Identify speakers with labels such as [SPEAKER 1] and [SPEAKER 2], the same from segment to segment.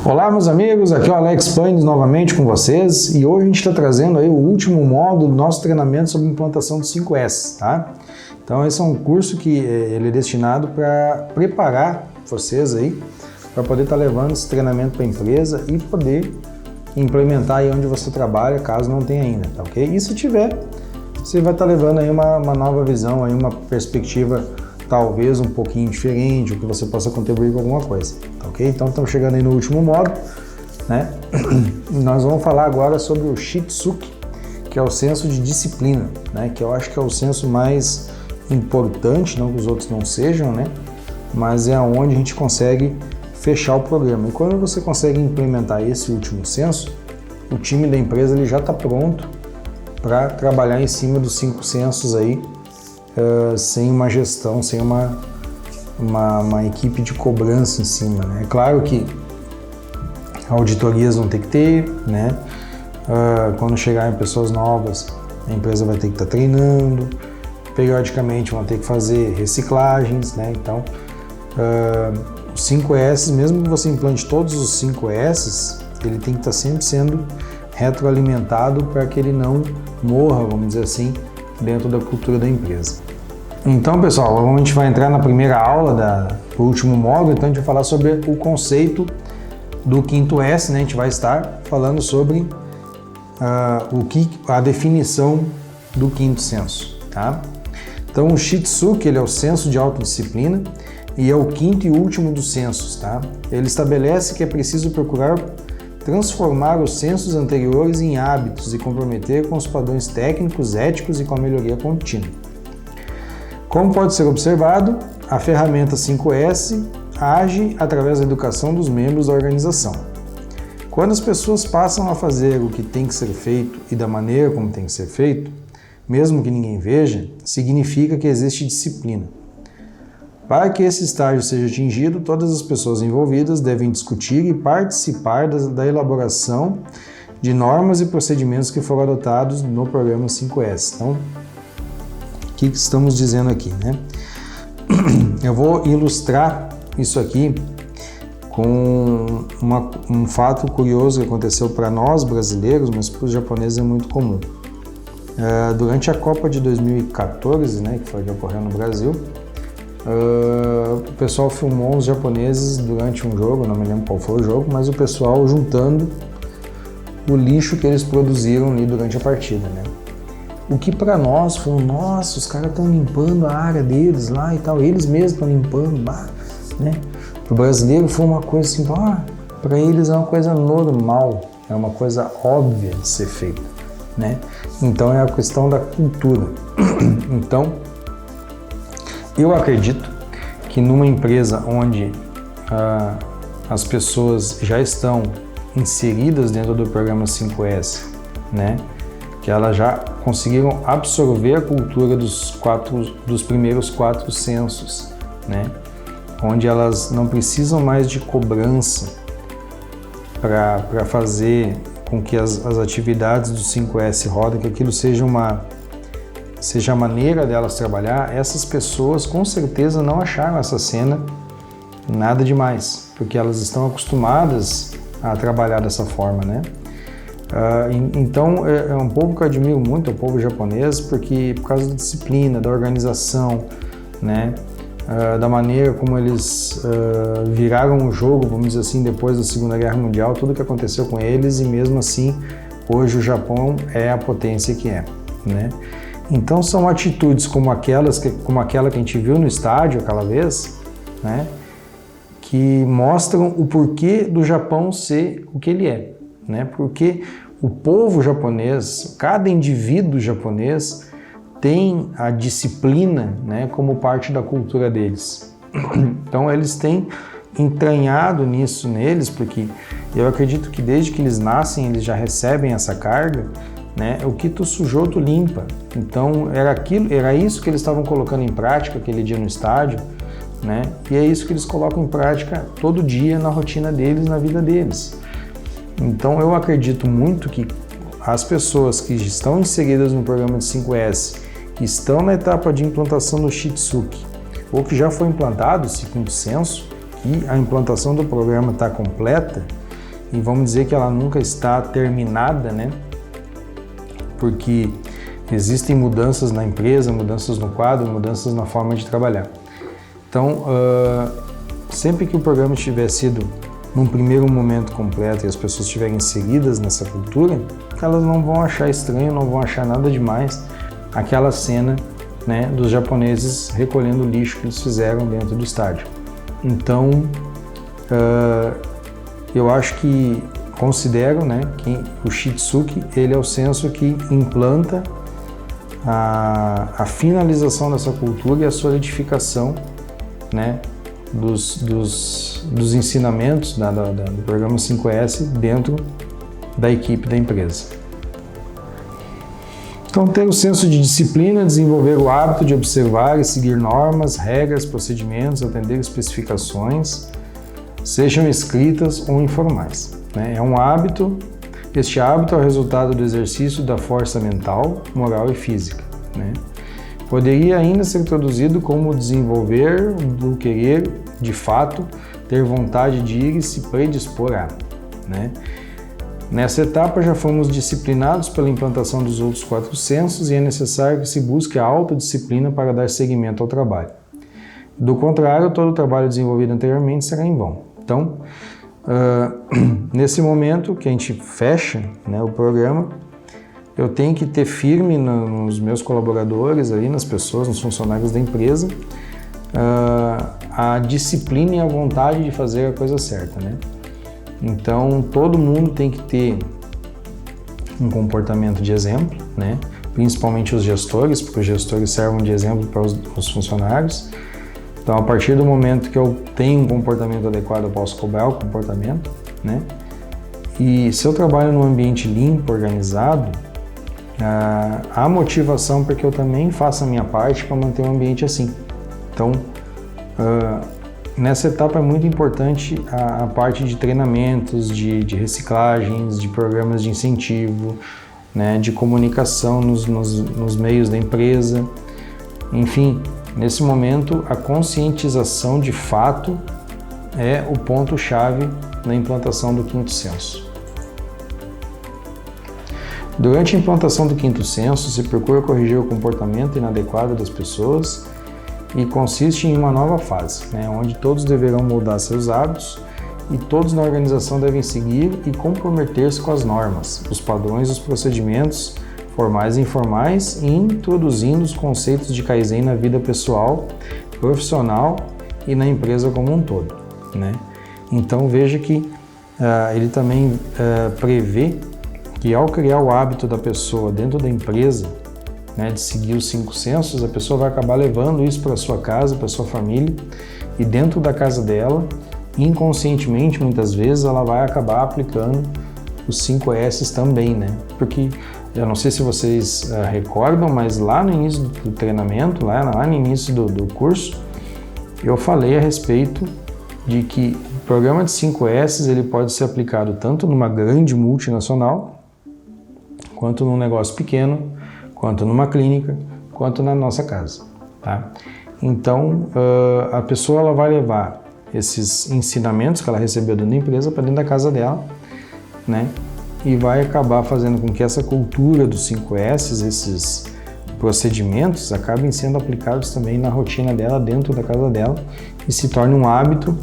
[SPEAKER 1] Olá meus amigos, aqui é o Alex Paines novamente com vocês e hoje a gente está trazendo aí o último módulo do nosso treinamento sobre implantação do 5S, tá? Então esse é um curso que ele é destinado para preparar vocês aí para poder estar levando esse treinamento para a empresa e poder implementar aí onde você trabalha, caso não tenha ainda, tá ok? E se tiver, você vai estar levando aí uma nova visão, aí uma perspectiva talvez um pouquinho diferente, ou que você possa contribuir com alguma coisa, tá ok? Então estamos chegando aí no último módulo, né? Nós vamos falar agora sobre o Shitsuki, que é o senso de disciplina, né? Que eu acho que é o senso mais importante, não que os outros não sejam, né? Mas é onde a gente consegue fechar o programa. E quando você consegue implementar esse último senso, o time da empresa ele já está pronto para trabalhar em cima dos 5 sensos aí, sem uma gestão, sem uma equipe de cobrança em cima, né? É claro que auditorias vão ter que ter, né? Quando chegarem pessoas novas, a empresa vai ter que estar treinando, periodicamente vão ter que fazer reciclagens, né? Então, os 5S, mesmo que você implante todos os 5S, ele tem que estar sempre sendo retroalimentado para que ele não morra, vamos dizer assim, dentro da cultura da empresa. Então, pessoal, a gente vai entrar na primeira aula do último módulo, então a gente vai falar sobre o conceito do 5S, né? A gente vai estar falando sobre a definição do 5º senso, tá? Então, o Shitsuki, ele é o senso de autodisciplina e é o 5º e último dos sensos, tá? Ele estabelece que é preciso procurar transformar os sensos anteriores em hábitos e comprometer com os padrões técnicos, éticos e com a melhoria contínua. Como pode ser observado, a ferramenta 5S age através da educação dos membros da organização. Quando as pessoas passam a fazer o que tem que ser feito e da maneira como tem que ser feito, mesmo que ninguém veja, significa que existe disciplina. Para que esse estágio seja atingido, todas as pessoas envolvidas devem discutir e participar da elaboração de normas e procedimentos que foram adotados no programa 5S. Então, o que estamos dizendo aqui, né? Eu vou ilustrar isso aqui com um fato curioso que aconteceu para nós brasileiros, mas para os japoneses é muito comum. Durante a Copa de 2014, né, que foi que ocorreu no Brasil, o pessoal filmou os japoneses durante um jogo, não me lembro qual foi o jogo, mas o pessoal juntando o lixo que eles produziram ali durante a partida, né? O que para nós foi, nossa, os caras estão limpando a área deles lá e tal, eles mesmos estão limpando, né? Para o brasileiro foi uma coisa assim, para eles é uma coisa normal, é uma coisa óbvia de ser feita, né? Então é a questão da cultura. Então, eu acredito que numa empresa onde as pessoas já estão inseridas dentro do programa 5S, né, que elas já conseguiram absorver a cultura dos primeiros 4 sensos, né, onde elas não precisam mais de cobrança para fazer com que as atividades do 5S rodem, que aquilo seja a maneira delas trabalhar. Essas pessoas com certeza não acharam essa cena nada demais, porque elas estão acostumadas a trabalhar dessa forma, né? Então é um povo que eu admiro muito, o povo japonês, porque por causa da disciplina, da organização, né? Da maneira como eles viraram o jogo, vamos dizer assim, depois da Segunda Guerra Mundial, tudo que aconteceu com eles, e mesmo assim hoje o Japão é a potência que é, né? Então são atitudes como aquela que a gente viu no estádio aquela vez, né, que mostram o porquê do Japão ser o que ele é, né? Porque o povo japonês, cada indivíduo japonês tem a disciplina, né, como parte da cultura deles. Então eles têm entranhado nisso neles, porque eu acredito que desde que eles nascem eles já recebem essa carga, né? O que tu sujou, tu limpa. Então era isso que eles estavam colocando em prática aquele dia no estádio, né? E é isso que eles colocam em prática todo dia na rotina deles, na vida deles. Então eu acredito muito que as pessoas que estão inseridas no programa de 5S, que estão na etapa de implantação do Shitsuki, ou que já foi implantado esse 5º senso, que a implantação do programa está completa, e vamos dizer que ela nunca está terminada, né? Porque existem mudanças na empresa, mudanças no quadro, mudanças na forma de trabalhar. Então, sempre que o programa tiver sido num primeiro momento completo e as pessoas estiverem inseridas nessa cultura, elas não vão achar estranho, não vão achar nada demais aquela cena, né, dos japoneses recolhendo o lixo que eles fizeram dentro do estádio. Então, eu acho que considero, né, que o Shitsuki ele é o senso que implanta a finalização dessa cultura e a solidificação, né, dos ensinamentos do programa 5S dentro da equipe da empresa. Então, ter o senso de disciplina, desenvolver o hábito de observar e seguir normas, regras, procedimentos, atender especificações, sejam escritas ou informais, né? É um hábito. Este hábito é o resultado do exercício da força mental, moral e física, né? Poderia ainda ser traduzido como desenvolver do querer, de fato, ter vontade de ir e se predispor a, né? Nessa etapa já fomos disciplinados pela implantação dos outros 4 sensos e é necessário que se busque a autodisciplina para dar seguimento ao trabalho. Do contrário, todo o trabalho desenvolvido anteriormente será em vão. Então, nesse momento que a gente fecha, né, o programa, eu tenho que ter firme nos meus colaboradores, ali, nas pessoas, nos funcionários da empresa, a disciplina e a vontade de fazer a coisa certa, né? Então, todo mundo tem que ter um comportamento de exemplo, né? Principalmente os gestores, porque os gestores servem de exemplo para os funcionários. Então, a partir do momento que eu tenho um comportamento adequado, eu posso cobrar o comportamento, né? E se eu trabalho num ambiente limpo, organizado, há motivação para que eu também faça a minha parte para manter um ambiente assim. Então, nessa etapa é muito importante a parte de treinamentos, de reciclagens, de programas de incentivo, né, de comunicação nos meios da empresa. Enfim, nesse momento, a conscientização de fato é o ponto-chave na implantação do 5º senso. Durante a implantação do 5º senso, se procura corrigir o comportamento inadequado das pessoas e consiste em uma nova fase, né, onde todos deverão mudar seus hábitos e todos na organização devem seguir e comprometer-se com as normas, os padrões e os procedimentos formais e informais, e introduzindo os conceitos de Kaizen na vida pessoal, profissional e na empresa como um todo, né? Então veja que ele também prevê que ao criar o hábito da pessoa dentro da empresa, né, de seguir os 5 sensos, a pessoa vai acabar levando isso para sua casa, para sua família, e dentro da casa dela, inconscientemente, muitas vezes, ela vai acabar aplicando os 5 S's também, né? Porque eu não sei se vocês recordam, mas lá no início do treinamento, lá no início do curso, eu falei a respeito de que o programa de 5 S's ele pode ser aplicado tanto numa grande multinacional, quanto num negócio pequeno, quanto numa clínica, quanto na nossa casa, tá? Então, a pessoa ela vai levar esses ensinamentos que ela recebeu dentro da empresa para dentro da casa dela, né? E vai acabar fazendo com que essa cultura dos 5 S's, esses procedimentos, acabem sendo aplicados também na rotina dela, dentro da casa dela, e se torne um hábito,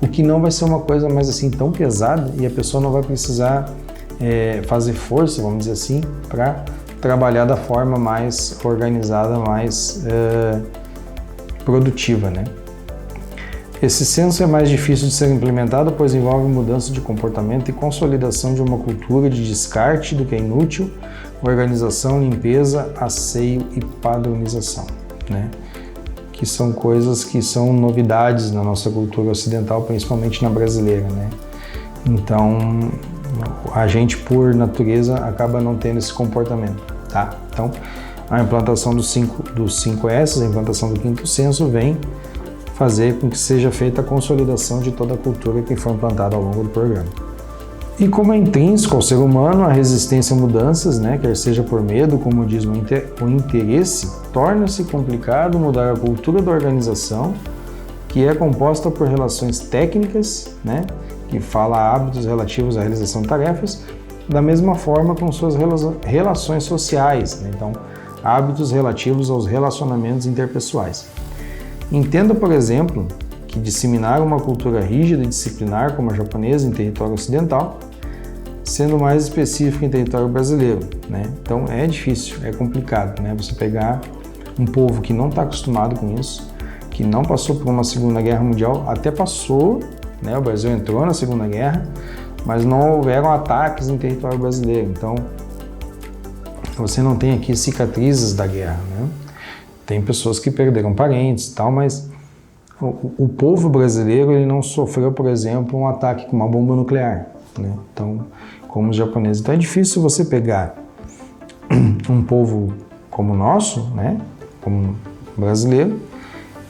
[SPEAKER 1] o que não vai ser uma coisa mais assim tão pesada e a pessoa não vai precisar fazer força, vamos dizer assim, para trabalhar da forma mais organizada, mais produtiva, né? Esse senso é mais difícil de ser implementado, pois envolve mudança de comportamento e consolidação de uma cultura de descarte do que é inútil, organização, limpeza, asseio e padronização, né? Que são coisas que são novidades na nossa cultura ocidental, principalmente na brasileira, né? Então, a gente, por natureza, acaba não tendo esse comportamento, tá? Então, a implantação dos 5 S's, a implantação do 5º senso vem fazer com que seja feita a consolidação de toda a cultura que foi implantada ao longo do programa. E como é intrínseco ao ser humano, a resistência a mudanças, né, quer seja por medo, como diz o interesse, torna-se complicado mudar a cultura da organização, que é composta por relações técnicas, né, e fala hábitos relativos à realização de tarefas, da mesma forma com suas relações sociais, né? Então, hábitos relativos aos relacionamentos interpessoais. Entenda, por exemplo, que disseminar uma cultura rígida e disciplinar como a japonesa em território ocidental, sendo mais específico em território brasileiro, né? Então é difícil, é complicado, né? Você pegar um povo que não está acostumado com isso, que não passou por uma Segunda Guerra Mundial, até passou, né? O Brasil entrou na Segunda Guerra, mas não houveram ataques em território brasileiro. Então você não tem aqui cicatrizes da guerra, né? Tem pessoas que perderam parentes e tal, mas o povo brasileiro ele não sofreu, por exemplo, um ataque com uma bomba nuclear, né? Então, como os japoneses. Então é difícil você pegar um povo como o nosso, né? Como brasileiro,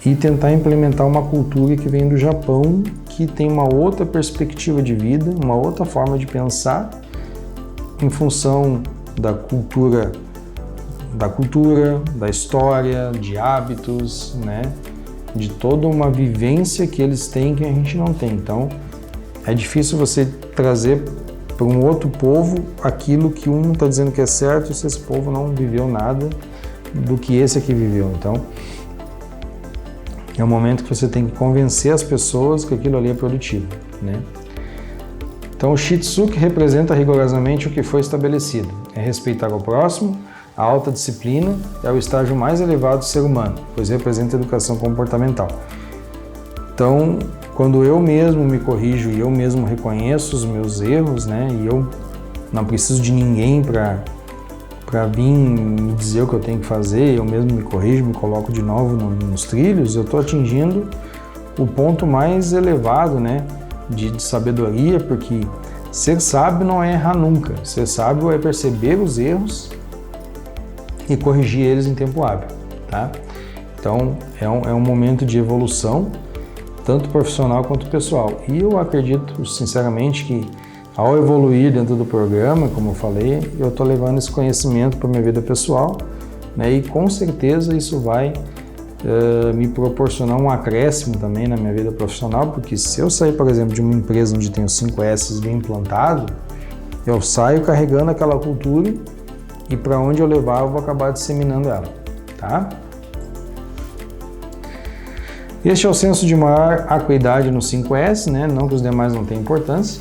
[SPEAKER 1] e tentar implementar uma cultura que vem do Japão, que tem uma outra perspectiva de vida, uma outra forma de pensar, em função da cultura, da história, de hábitos, né? De toda uma vivência que eles têm que a gente não tem. Então, é difícil você trazer para um outro povo aquilo que um está dizendo que é certo se esse povo não viveu nada do que esse aqui viveu. Então, é um momento que você tem que convencer as pessoas que aquilo ali é produtivo, né? Então, o Shitsuke representa rigorosamente o que foi estabelecido. É respeitar o próximo, a alta disciplina é o estágio mais elevado do ser humano, pois representa educação comportamental. Então, quando eu mesmo me corrijo e eu mesmo reconheço os meus erros, né, e eu não preciso de ninguém para vir me dizer o que eu tenho que fazer, eu mesmo me corrijo, me coloco de novo nos trilhos, eu estou atingindo o ponto mais elevado, né, de sabedoria, porque ser sábio não é errar nunca. Ser sábio é perceber os erros e corrigir eles em tempo hábil, tá? Então, é um momento de evolução, tanto profissional quanto pessoal. E eu acredito, sinceramente, que ao evoluir dentro do programa, como eu falei, eu estou levando esse conhecimento para a minha vida pessoal, né? E com certeza isso vai me proporcionar um acréscimo também na minha vida profissional, porque se eu sair, por exemplo, de uma empresa onde tem os 5S bem implantado, eu saio carregando aquela cultura e para onde eu levar eu vou acabar disseminando ela, tá? Este é o senso de maior acuidade no 5S, né? Não que os demais não tenham importância,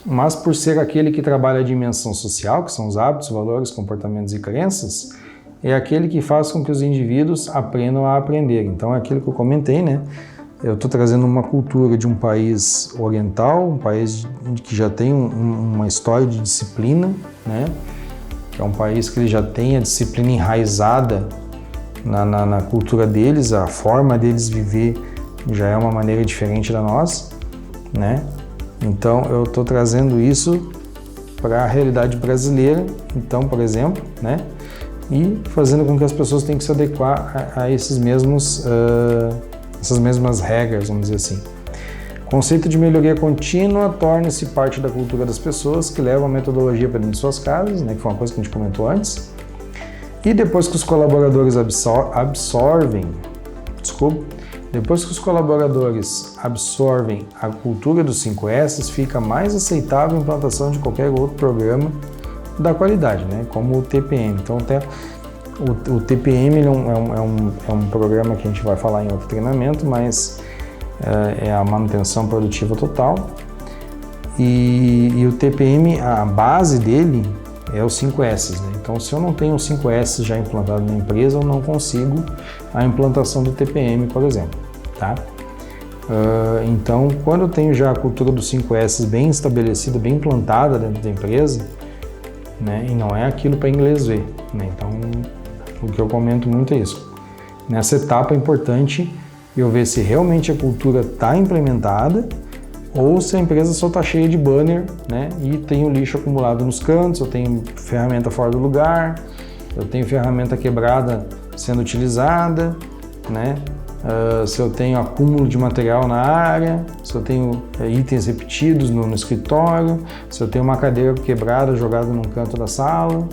[SPEAKER 1] mas por ser aquele que trabalha a dimensão social, que são os hábitos, valores, comportamentos e crenças, é aquele que faz com que os indivíduos aprendam a aprender. Então é aquilo que eu comentei, né? Eu estou trazendo uma cultura de um país oriental, um país que já tem uma história de disciplina, né? Que é um país que ele já tem a disciplina enraizada na cultura deles, a forma deles viver já é uma maneira diferente da nossa, né? Então eu estou trazendo isso para a realidade brasileira, então, por exemplo, né? E fazendo com que as pessoas tenham que se adequar a essas mesmas regras, vamos dizer assim. O conceito de melhoria contínua torna-se parte da cultura das pessoas que levam a metodologia para dentro de suas casas, né, que foi uma coisa que a gente comentou antes. E depois que os colaboradores absorvem a cultura dos 5S, fica mais aceitável a implantação de qualquer outro programa da qualidade, né? Como o TPM. Então, até o TPM é um programa que a gente vai falar em outro treinamento, mas é a manutenção produtiva total. E o TPM, a base dele é os 5S, né? Então, se eu não tenho os 5S já implantado na empresa, eu não consigo a implantação do TPM, por exemplo, tá? Então, quando eu tenho já a cultura dos 5S bem estabelecida, bem implantada dentro da empresa, né? E não é aquilo para inglês ver, né? Então, o que eu comento muito é isso. Nessa etapa é importante eu ver se realmente a cultura está implementada ou se a empresa só está cheia de banner, né? E tem o lixo acumulado nos cantos, eu tenho ferramenta fora do lugar, eu tenho ferramenta quebrada sendo utilizada, né? Se eu tenho acúmulo de material na área, se eu tenho itens repetidos no escritório, se eu tenho uma cadeira quebrada jogada num canto da sala.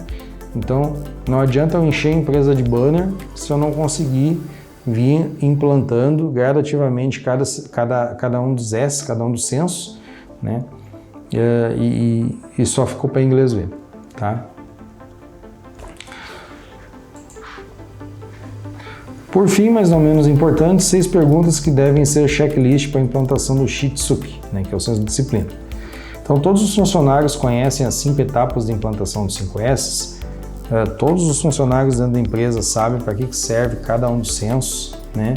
[SPEAKER 1] Então, não adianta eu encher a empresa de banner se eu não conseguir vir implantando gradativamente cada um dos S, cada um dos sensos, né? E só ficou para inglês ver, tá? Por fim, mas não menos importante, 6 perguntas que devem ser checklist para a implantação do Shitsuki, né, que é o senso de disciplina. Então, todos os funcionários conhecem as 5 etapas de implantação do 5S. Todos os funcionários dentro da empresa sabem para que serve cada um dos sensos, né?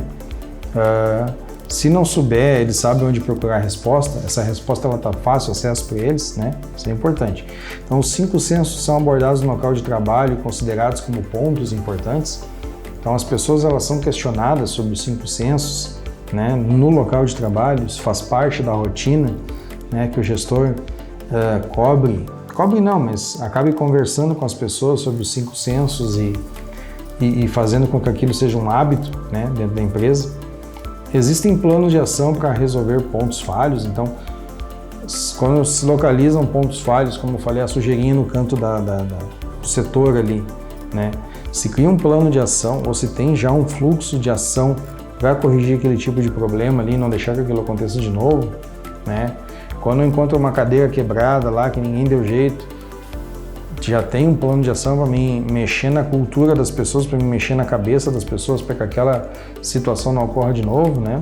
[SPEAKER 1] Se não souber, eles sabem onde procurar a resposta. Essa resposta está fácil acesso para eles, né? Isso é importante. Então, os 5 sensos são abordados no local de trabalho, considerados como pontos importantes. Então, as pessoas elas são questionadas sobre os 5 sensos, né, no local de trabalho. Isso faz parte da rotina, né, que o gestor cobre não, mas acabe conversando com as pessoas sobre os 5 sensos e fazendo com que aquilo seja um hábito, né, dentro da empresa. Existem planos de ação para resolver pontos falhos. Então, quando se localizam pontos falhos, como eu falei, a sujeirinha no canto do setor ali, né, se cria um plano de ação ou se tem já um fluxo de ação para corrigir aquele tipo de problema ali, não deixar que aquilo aconteça de novo, né? Quando eu encontro uma cadeira quebrada lá, que ninguém deu jeito, já tem um plano de ação para me mexer na cultura das pessoas, para me mexer na cabeça das pessoas, para que aquela situação não ocorra de novo, né?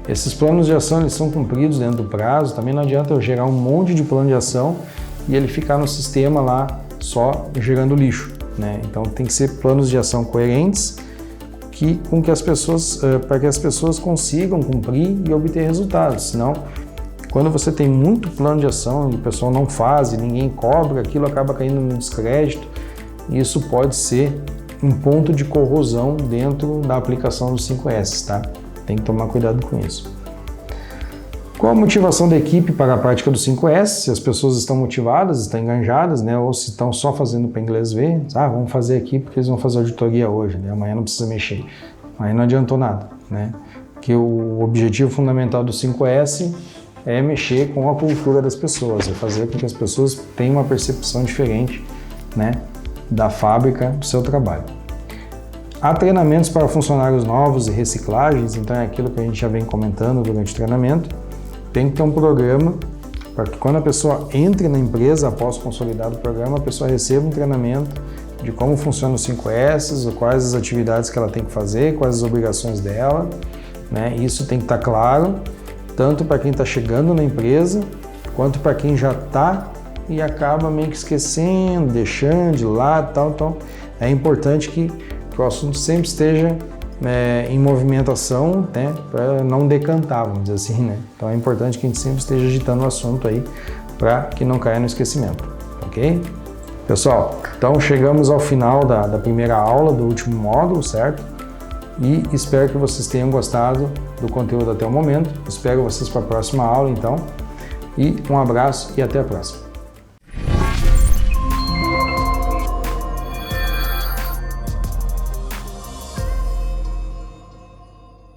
[SPEAKER 1] Esses planos de ação eles são cumpridos dentro do prazo. Também não adianta eu gerar um monte de plano de ação e ele ficar no sistema lá só gerando lixo, né? Então tem que ser planos de ação coerentes para que as pessoas consigam cumprir e obter resultados. Senão, quando você tem muito plano de ação e o pessoal não faz e ninguém cobra, aquilo acaba caindo no descrédito e isso pode ser um ponto de corrosão dentro da aplicação dos 5S, tá? Tem que tomar cuidado com isso. Qual a motivação da equipe para a prática do 5S? Se as pessoas estão motivadas, estão engajadas, né? Ou se estão só fazendo para inglês ver, vamos fazer aqui porque eles vão fazer auditoria hoje, né? Amanhã não precisa mexer. Aí não adiantou nada, né? Porque o objetivo fundamental do 5S é mexer com a cultura das pessoas, é fazer com que as pessoas tenham uma percepção diferente, né, da fábrica do seu trabalho. Há treinamentos para funcionários novos e reciclagens, então é aquilo que a gente já vem comentando durante o treinamento. Tem que ter um programa para que quando a pessoa entre na empresa, após consolidar o programa, a pessoa receba um treinamento de como funciona os 5S, quais as atividades que ela tem que fazer, quais as obrigações dela, né? Isso tem que estar claro, tanto para quem está chegando na empresa, quanto para quem já está e acaba meio que esquecendo, deixando de lado e tal. Então, é importante que o assunto sempre esteja em movimentação, né, para não decantar, vamos dizer assim, né? Então é importante que a gente sempre esteja agitando o assunto aí para que não caia no esquecimento, ok? Pessoal, então chegamos ao final da primeira aula do último módulo, certo? E espero que vocês tenham gostado do conteúdo até o momento. Espero vocês para a próxima aula, então. E um abraço e até a próxima.